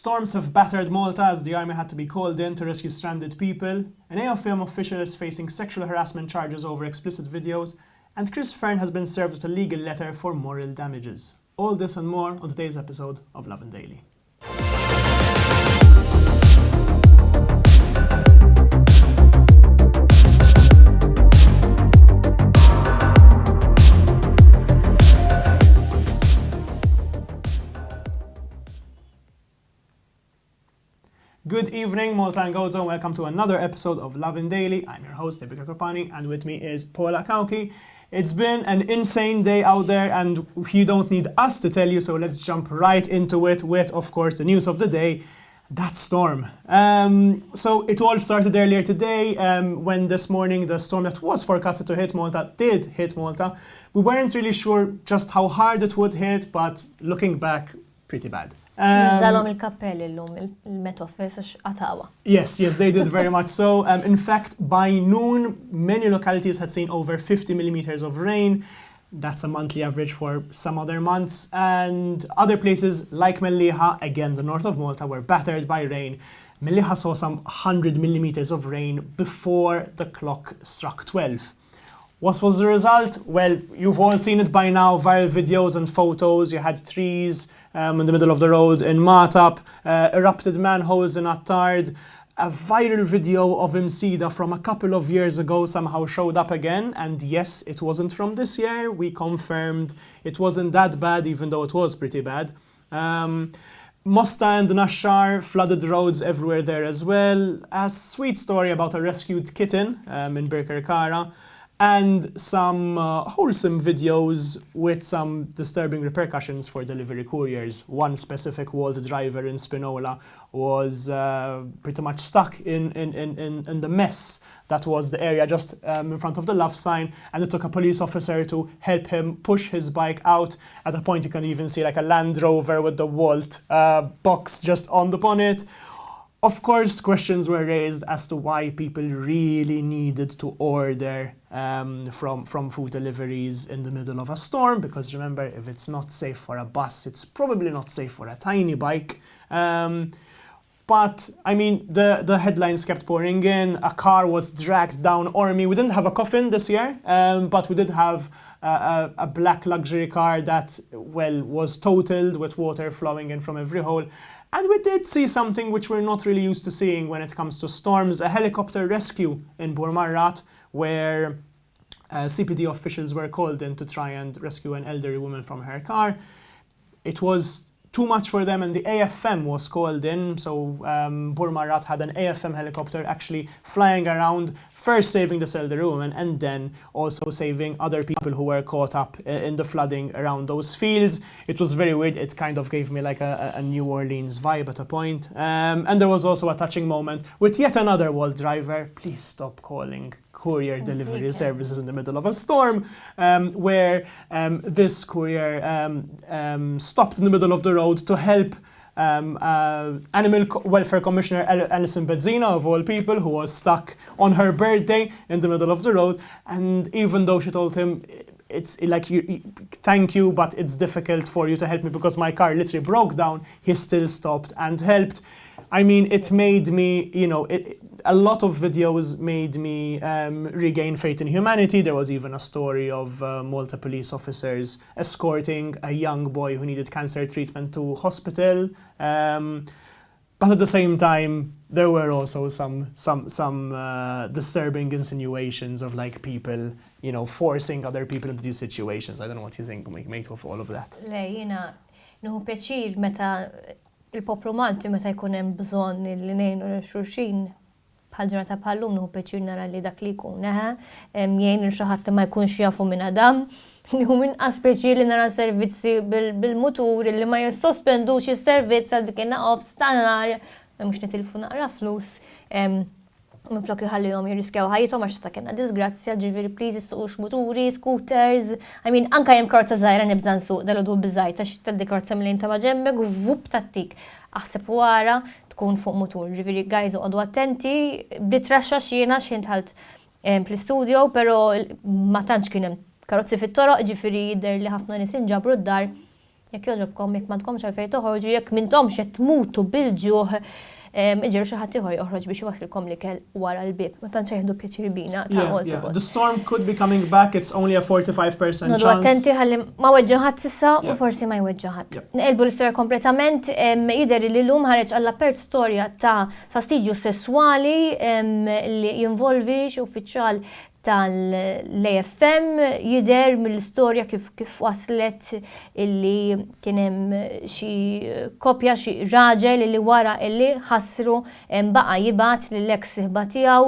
Storms have battered Malta as the army had to be called in to rescue stranded people. An AFM official is facing sexual harassment charges over explicit videos. And Chris Fern has been served with a legal letter for moral damages. All this and more on today's episode of Lovin Daily. Good evening, Malta and Gozo, and welcome to another episode of Lovin Daily. I'm your host, Urpani, and with me is Paula, Cauchi. It's been an insane day out there, and you don't need us to tell you, so let's jump right into it with, of course, the news of the day, that storm. So it all started earlier today when this morning the storm that was forecasted to hit Malta did hit Malta. We weren't really sure just how hard it would hit, but looking back, pretty bad. Yes, they did very much so. In fact, by noon, many localities had seen over 50 millimeters of rain. That's a monthly average for some other months. And other places like Melliha, again, the north of Malta, were battered by rain. Melliha saw some 100 millimeters of rain before the clock struck 12. What was the result? Well, you've all seen it by now, viral videos and photos. You had trees in the middle of the road in Matap, erupted manholes in Attard. A viral video of Msida from a couple of years ago somehow showed up again. And yes, it wasn't from this year. We confirmed it wasn't that bad, even though it was pretty bad. Mosta and Nashar flooded roads everywhere there as well. A sweet story about a rescued kitten in Birkirkara. And some wholesome videos with some disturbing repercussions for delivery couriers. One specific Wolt driver in Spinola was pretty much stuck in the mess that was the area just in front of the love sign, and it took a police officer to help him push his bike out. At a point you can even see like a Land Rover with the Wolt box just on the bonnet. Of course, questions were raised as to why people really needed to order from food deliveries in the middle of a storm, because remember, if it's not safe for a bus, it's probably not safe for a tiny bike. But, I mean, the headlines kept pouring in. A car was dragged down Ormy. We didn't have a coffin this year, but we did have a black luxury car that, well, was totaled with water flowing in from every hole. And we did see something which we're not really used to seeing when it comes to storms, a helicopter rescue in Bourmarat, where CPD officials were called in to try and rescue an elderly woman from her car. It was too much for them, and the AFM was called in, so Bourmarat had an AFM helicopter actually flying around, first saving this elderly woman and then also saving other people who were caught up in the flooding around those fields. It was very weird. It kind of gave me like a New Orleans vibe at a point. And there was also a touching moment with yet another Wolt driver. Please stop calling courier delivery services in the middle of a storm, where this courier stopped in the middle of the road to help Animal Welfare Commissioner Alison Bezzina, of all people, who was stuck on her birthday in the middle of the road. And even though she told him, it's like, thank you, but it's difficult for you to help me because my car literally broke down, he still stopped and helped. I mean, it made me, a lot of videos made me regain faith in humanity. There was even a story of Malta police officers escorting a young boy who needed cancer treatment to hospital. But at the same time, there were also some disturbing insinuations of like people, forcing other people into these situations. I don't know what you think, mate, of all of that. Nuhu pjaċir meta il-poplu Malti meta jkun hemm bżonn li ngħinu lil xulxin bħal ġurnata bħallum nuhu pjaċir nara li dak li jkun jgħin lil xi ħadd li ma jkunx jafu minn adam. Nuhu inqas pjaċir li nara servizzi bil-mutur li ma jistospendux is-servizz għal dik in-naqob stanar mhux nitilfu naqra flus. Minflok jħallihom jirriskjaw ħajjithom għax ta' kellna disgrazzja, ġifieri please issuqux muturi, scooters. Anke hemm karozza żgħira nibża nsuq dalgħodu biżgħid għax tgħaddi karozza millejn ta' ma' ġembek u vupp tattik. Aħseb wara tkun fuq mutur. Ġifieri guys oqgħodu attenti, bitraxxa x'jiena x'intħalt fl-istudio, però ma tantx kien hemm karozzi fit-toroq, ġifieri jidher li ħafna nies inġabru d-dar Jekk joġobkom, jekk ma tkomx għalfejn toħorġu, jekk m'intomx qed tmutu bil-ġuħ, iġġer xi ħadd ieħor joħroġ biex iwaħħilkom l-ikel wara l-bib. Ma tantx jieħdu pjaċir bina ta' Yeah. The storm could be coming back. It's only a 45% chance. Nodu attenti ħalli ma weġġa ħadd issa u forsi ma jweġġa ħadd. Nqelbu l-istorja kompletament, jidher li llum ħareġ għall-apert storja ta' fastidju sesswali li jinvolvi xi uffiċjal tal-AFM jidher mill-istorja kif waslet illi kien hemm xi kopja xi raġel illi wara illi ħassru baqa' jibgħat lill-eks ħiba tiegħu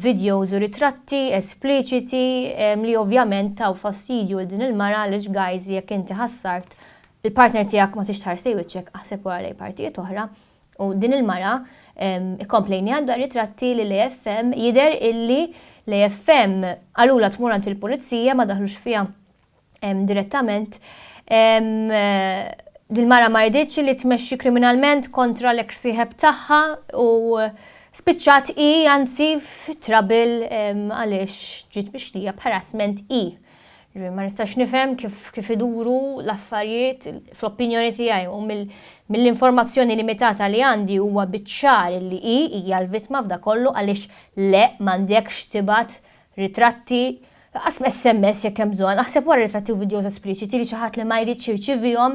videos u ritratti espliċiti li ovvjament taw fastidju l din il-mara għaliex guys jekk inti ħassart il-partner tiegħek ma tix tħarsej wiċċek aħseb wara lej partijiet oħra u din il-mara ikkomplejni għandha ritratti li l-AFM jidher illi l-AFM għalula tmur għand il-pulizija ma daħlux fija direttament. Dil-mara ma rriditx li tmexxi kriminalment kontra l-ex-sieħeb tagħha u spiċċat anzi f'trabil għaliex ġiet mixtija b'harassment Ma nistax nifhem kif iduru l-affarijiet fl-opinjoni tiegħi u mill-informazzjoni limitata li għandi huwa biċ-ċar li hija l-vittma f'da kollu għaliex le m'għandekx tibgħat ritratti qasm SMS jekk hemm bżonn. Aħseb wara ritratti u videos espliċiti li xi ħadd li ma jridx jirċivihom.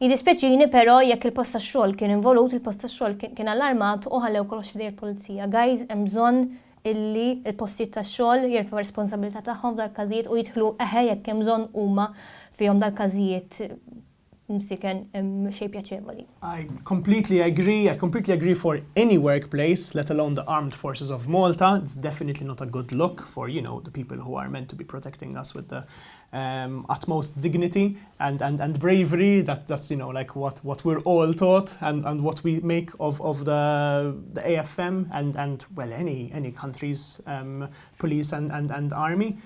Jiddispjaċini però jekk il-post tax-xogħol kien involut, il-post tax-xogħol kien allarmat u ħallew kollox f'idej il-pulizija. Guys, hemm bżonn illi il-postijiet tax-xogħol jerfgħu responsabilità tagħhom dal-każijiet u jidħlu jekk hemm bżonn huma fihom dal-każijiet msiken xejn pjaċevoli. I completely agree for any workplace, let alone the armed forces of Malta. It's definitely not a good look for, the people who are meant to be protecting us with the utmost dignity and bravery. That's like what we're all taught and what we make of the AFM and well any country's police and army.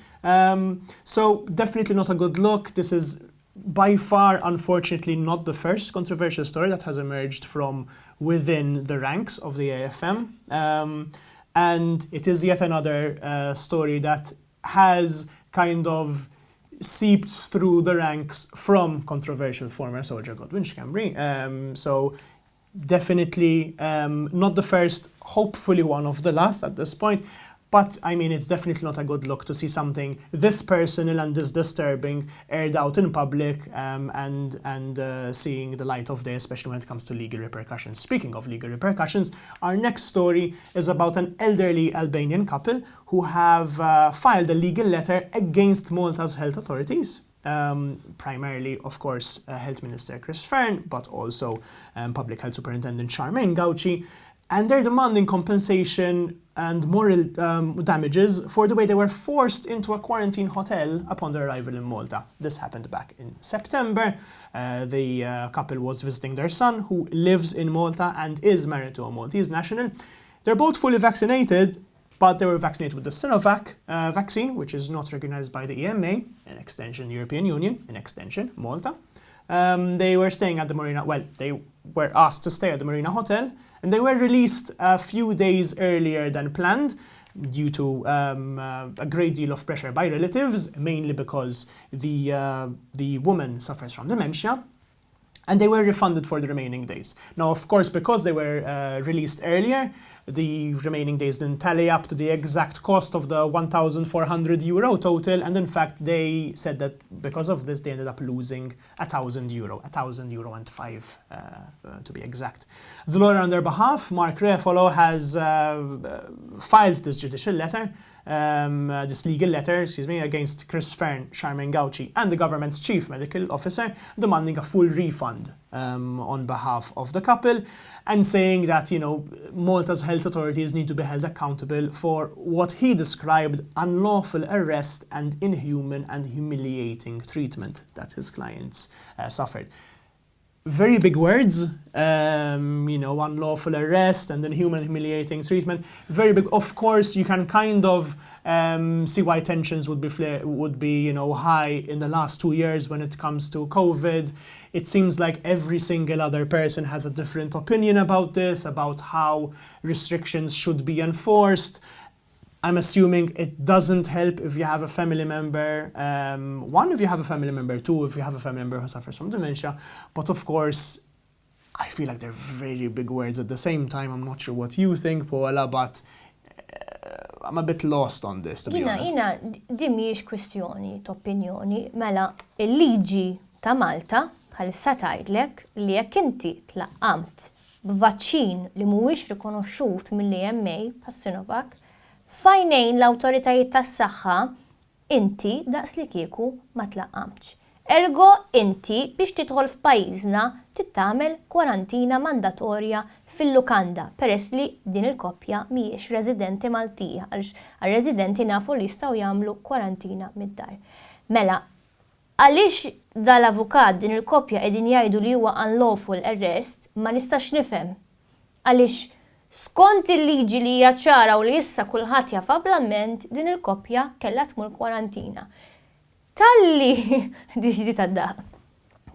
So definitely not a good look. This is by far, unfortunately, not the first controversial story that has emerged from within the ranks of the AFM. And it is yet another story that has kind of seeped through the ranks from controversial former soldier Godwin Schembri. So definitely not the first, hopefully one of the last at this point. But, I mean, it's definitely not a good look to see something this personal and this disturbing aired out in public and seeing the light of day, especially when it comes to legal repercussions. Speaking of legal repercussions, our next story is about an elderly Albanian couple who have filed a legal letter against Malta's health authorities. Primarily, of course, Health Minister Chris Fern, but also Public Health Superintendent Charmaine Cauchi. And they're demanding compensation and moral damages for the way they were forced into a quarantine hotel upon their arrival in Malta. This happened back in September. The couple was visiting their son, who lives in Malta and is married to a Maltese national. They're both fully vaccinated, but they were vaccinated with the Sinovac vaccine, which is not recognized by the EMA, in extension European Union, in extension Malta. They were staying at the Marina, they were asked to stay at the Marina Hotel, and they were released a few days earlier than planned due to a great deal of pressure by relatives, mainly because the woman suffers from dementia, and they were refunded for the remaining days. Now, of course, because they were released earlier, the remaining days didn't tally up to the exact cost of the €1,400 total, and in fact, they said that because of this, they ended up losing €1,000, €1,005 to be exact. The lawyer on their behalf, Mark Refolo, has filed this judicial letter, this legal letter, against Chris Fern, Charmaine Cauchi, and the government's chief medical officer, demanding a full refund on behalf of the couple, and saying that, Malta's health authorities need to be held accountable for what he described unlawful arrest and inhuman and humiliating treatment that his clients suffered. Very big words, unlawful arrest and inhuman, humiliating treatment. Very big. Of course, you can kind of see why tensions would be high in the last 2 years when it comes to COVID. It seems like every single other person has a different opinion about this, about how restrictions should be enforced. I'm assuming it doesn't help if you have a family member, one, if you have a family member, two, if you have a family member who suffers from dementia. But of course, I feel like they're very big words at the same time. I'm not sure what you think, Paula, but I'm a bit lost on this, to be honest. Din mhijiex kwistjoni ta' opinjoni, mela il-liġi ta' Malta bħalissa tgħidlek li jekk inti tlaqqamt b'vaċċin li mhuwiex rikonoxxut mill-EMA bħas-Sinovac, fajnejn l-awtoritajiet tas-saħħa inti daqs li kieku ma tlaqqamtx. Ergo inti biex tidħol f'pajjiżna tittamel kwarantina mandatorja fil-lukanda peress li din il-koppja mhijiex residenti Maltija għaliex għar-residenti nafu li jistgħu jagħmlu kwarantina mid-dar. Mela, għaliex dal-avukat din il-koppja qegħdin jgħidu li huwa unlawful arrest ma nistax nifhem. Għaliex skont il-liġi li hija ċara u li issa kulħadd jafablament din il-koppja kellha tmur kwarantina. Talli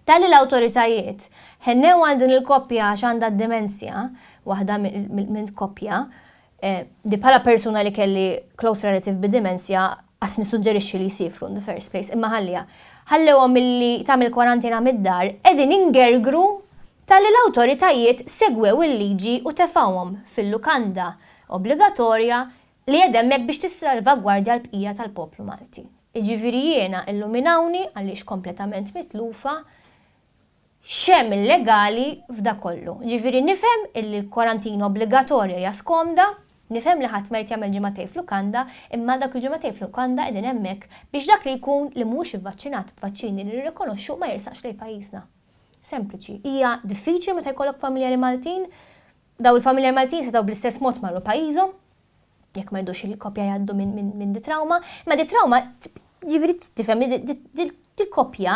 l-awtoritajiet ħennew għal din il-koppja għax għandha d-demenzja, waħda minn koppja, di bħala persuna li kelli close relative bid-demenzja għas nissuġġerixxi li jsifru in the first place, imma ħallewhom milli tagħmel kwarantina mid-dar, qegħdin ingergru talli l-awtoritajiet segwew il-liġi u tefawhom fil-lukanda obbligatorja li jedemmek biex tissalvagwardja l-bqija tal-poplu Malti. Iġifieri jiena illuminawni għaliex kompletament mitlufa xem illegali f'da kollu. Ġifieri nifhem illi l-kwarantina obbligatorja hija skomda, nifhem li ħadd merd jagħmel ġimagħtejn f'lukanda, imma dak il-ġimagħtejn f'lukanda qegħdin hemmhekk biex dak li jkun li mhuwiex ivvaċċinat b'vaċċini li nirrikonoxxu ma jirsaqx lejn pajjiżna. Sempliċi. Hija diffiċli meta jkollok familjari Maltin, daw il-familjari Maltin setgħu bl-istess mod marru pajjiżhom, jekk ma jdux il-koppja jgħaddu minn di trauma, ma di trauma ġifieri tifhem di koppja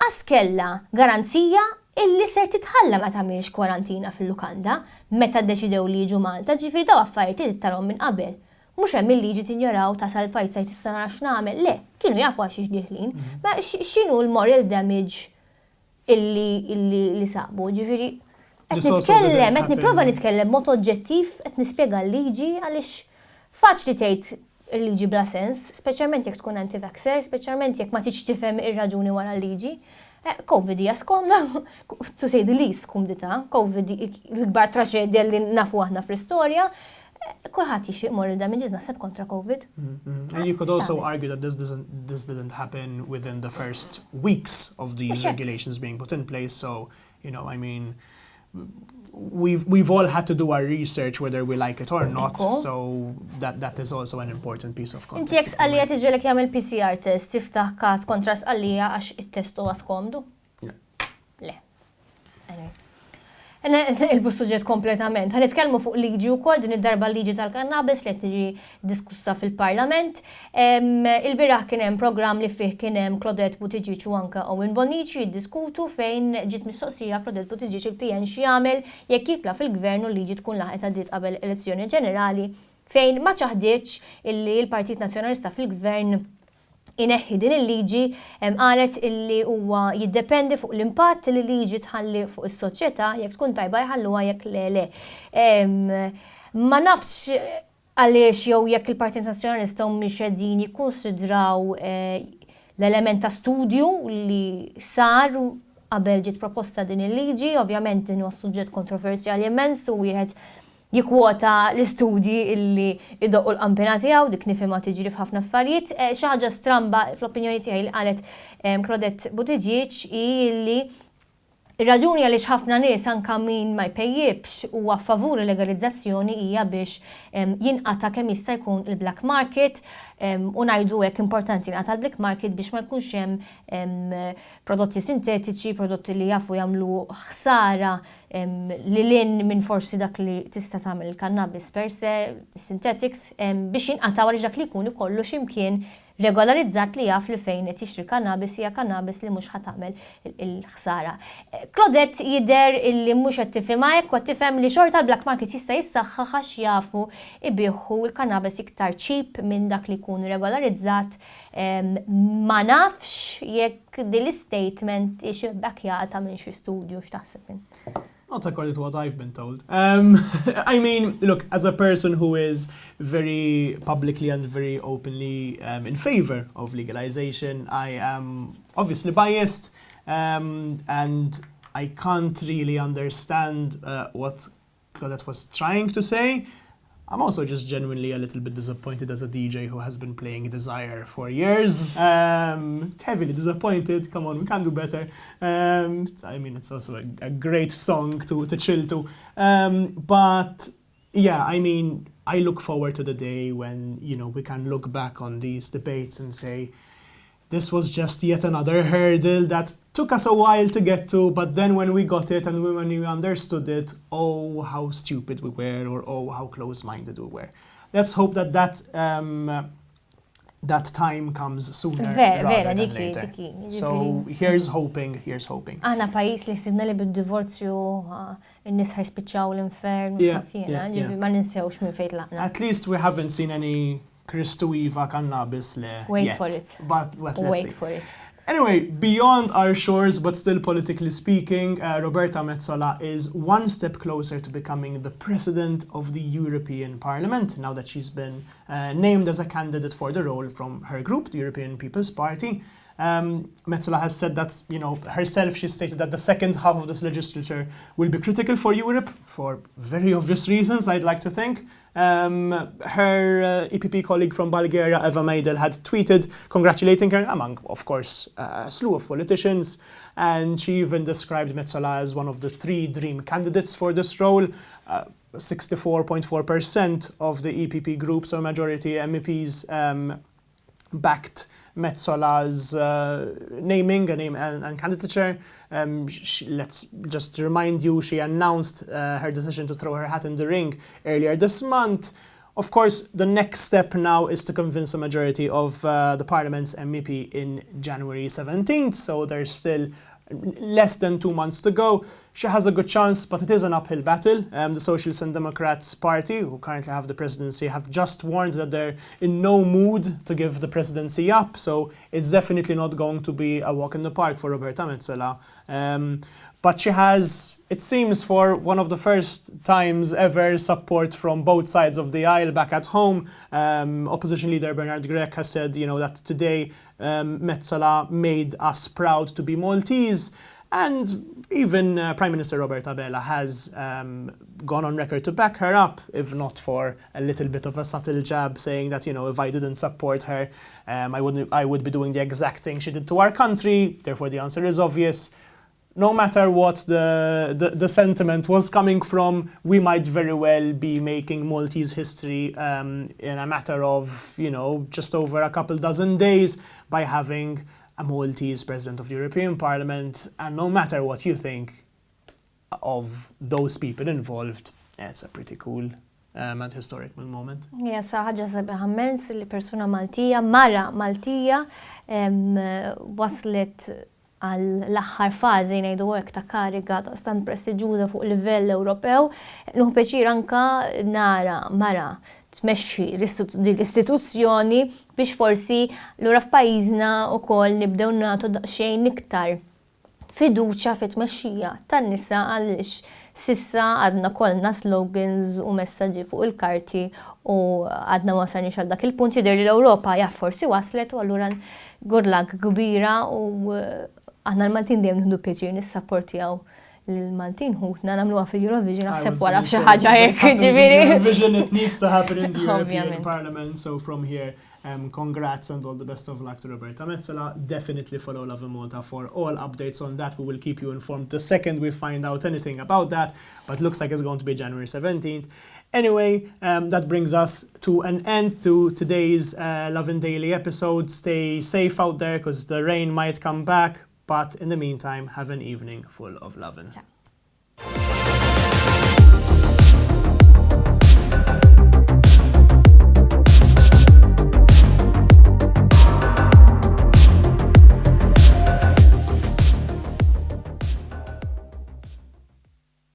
għas kella garanzija illi ser titħalla ma tagħmilx kwarantina fil-lukanda meta ddeċidew li jiġu Malta, ġifieri daw affarijiet tittarhom minn qabel. Mhux hemm il-liġi tinjoraw tasal fajt se tista' nara x'nagħmel, le, kienu jafu għax ixdieħlin, ma x'inhu l-moral damage illi saqbu, ġifieri qed nipprova nitkellem mod oġġettiv qed nispjega l-liġi għaliex faċli tgħid il-liġi bla sens, speċjalment jekk tkun anti-vaxxer, speċjalment jekk ma tiġ tifhem ir-raġuni wara l-liġi. COVID hija skomda, to say the least skumdita, COVID l-ikbar traċedja li nafu aħna fl-istorja, kulħadd jixtieq moral damages naħseb kontra COVID. And you could also argue that this didn't happen within the first weeks of these regulations being put in place, so, I mean, we've all had to do our research whether we like it or not, so that is also an important piece of context. Inti jekk sqallija tiġilek jagħmel PCR test tiftaħ każ kontra sqallija għax it-test huwa skomdu? Le. Il-suġġett kompletament. Ħanitkellmu fuq liġi wkoll din id-darba liġi tal-kannabis li qed tiġi diskussa fil-Parlament. Il-biraħ kien hemm programm li fih kien hemm Claudette Buttigieg u anke Owen Bonnici jiddiskutu fejn ġiet mistoqsija Claudette Buttigieg il-PN x'jagħmel jekk jitla' fil-gvern u liġi tkun laħqet għaddiet qabel elezzjoni ġenerali fejn ma ċaħdietx illi l-Partit Nazzjonalista fil-gvern ineħħi din il-liġi qalet illi huwa jiddependi fuq l-impatt li liġi tħalli fuq is-soċjetà jekk tkun tajba jħalluha jekk le. Ma nafx għaliex jew jekk il-Partit Nazzjonalista mhumiex qegħdin jikkunsidraw l-element ta' studju li sar qabel ġiet proposta din il-liġi, ovvjament din huwa suġġett kontroversjali immens u wieħed jikwota l-istudji illi idoqqu l-qampina tiegħu dik nifhimha tiġri f'ħafna affarijiet. Xi ħaġa stramba fl-opinjoni tiegħi li qalet Claudette Buttigieg illi ir-raġuni għaliex ħafna nies anke min ma jpejjibx huwa favur il-legalizzazzjoni hija biex jinqata' kemm jista' jkun il-black market u ngħidu hekk importanti jinqata' l-black market biex ma jkunx hemm prodotti sintetiċi, prodotti li jafu jagħmlu ħsara lilin minn forsi dak li tista' tagħmel il-cannabis per se, synthetics, biex jinqata' għaliex dak li jkun ikollu x'imkien regolarizzat li jaf li fejn qed jixtri cannabis hija cannabis li mhux ħatamel il-ħsara. Claudette jidher illi mhux qed tifhimha hekk u qed tifhem li xorta l-black market jista' jissaħħaħ għax jafu ibieħu l-cannabis iktar cheap minn dak li jkun regolarizzat. Ma nafx jekk din l-istatement ix bakkjata minn xi studju x'taħseb. Not according to what I've been told. I mean, look, as a person who is very publicly and very openly in favor of legalization, I am obviously biased, and I can't really understand what Claudette was trying to say. I'm also just genuinely a little bit disappointed as a DJ who has been playing Desire for years. Heavily disappointed. Come on, we can do better. I mean, it's also a great song to chill to. But yeah, I mean, I look forward to the day when, you know, we can look back on these debates and say, this was just yet another hurdle that took us a while to get to, but then when we got it and when we understood it, oh, how stupid we were, or oh, how close-minded we were. Let's hope that that time comes sooner rather than later. So here's hoping. Aħna pajis li sibna li bid-divorzju n-nis ħajspiċċaw l-infern, ma ninsewx minn fejn laqna. At least we haven't seen any Kristu Iva cannabis le Wait yet. for it. But let's see. Wait for it. Anyway, beyond our shores, but still politically speaking, Roberta Metsola is one step closer to becoming the president of the European Parliament, now that she's been named as a candidate for the role from her group, the European People's Party. Metsola has said that, you know, herself, she stated that the second half of this legislature will be critical for Europe, for very obvious reasons, I'd like to think. Her EPP colleague from Bulgaria, Eva Majdel, had tweeted congratulating her, among, of course, a slew of politicians, and she even described Metsola as one of the 3 dream candidates for this role. 64.4% of the EPP group, so majority MEPs, backed Metzola's naming and candidature. Let's just remind you, she announced her decision to throw her hat in the ring earlier this month. Of course, the next step now is to convince a majority of the Parliament's MEP in January 17th, so there's still less than 2 months to go. She has a good chance, but it is an uphill battle. The Socialists and Democrats party, who currently have the presidency, have just warned that they're in no mood to give the presidency up, so it's definitely not going to be a walk in the park for Roberta Metsola. But she has, it seems, for one of the first times ever, support from both sides of the aisle back at home. Opposition leader Bernard Grech has said, you know, that today Metsola made us proud to be Maltese. And even Prime Minister Roberta Bella has gone on record to back her up, if not for a little bit of a subtle jab, saying that, you know, if I didn't support her, I would be doing the exact thing she did to our country. Therefore, the answer is obvious. No matter what the sentiment was coming from, we might very well be making Maltese history in a matter of, you know, just over a couple dozen days by having a Maltese president of the European Parliament. And no matter what you think of those people involved, it's a pretty cool and historic moment. Yes, ħaġa sabiħa mens li persuna Maltija, mara Maltija, waslet għall-aħħar fażi ngħidu hekk ta' kariga ta' stant prestiġjuża fuq livell Ewropew, nuħu pjaċir anka nara mara tmexxi l-istituzzjoni biex forsi lura f'pajjiżna wkoll nibdew nagħtu daqsxejn iktar fiduċja fit-tmexxija tan-nisa għaliex sissa għadna kollna slogans u messaġġi fuq il-karti u għadna ma wasalniex għal dak il-punt jidher li l-Ewropa forsi waslet u allura good luck kbira u aħna l-Maltin dejjem nieħdu pjaċir nissapportjaw l-Maltin ħutna nagħmluha fil-Eurovision naħseb wara f'xi ħaġa hekk ġifieri. Eurovision, it needs to happen in the European Parliament, so from here congrats and all the best of luck to Roberta Metsola. Definitely follow Lovin Malta for all updates on that. We will keep you informed the second we find out anything about that, but looks like it's going to be January 17th. Anyway, that brings us to an end to today's Lovin Daily episode. Stay safe out there because the rain might come back, but in the meantime, have an evening full of lovin'.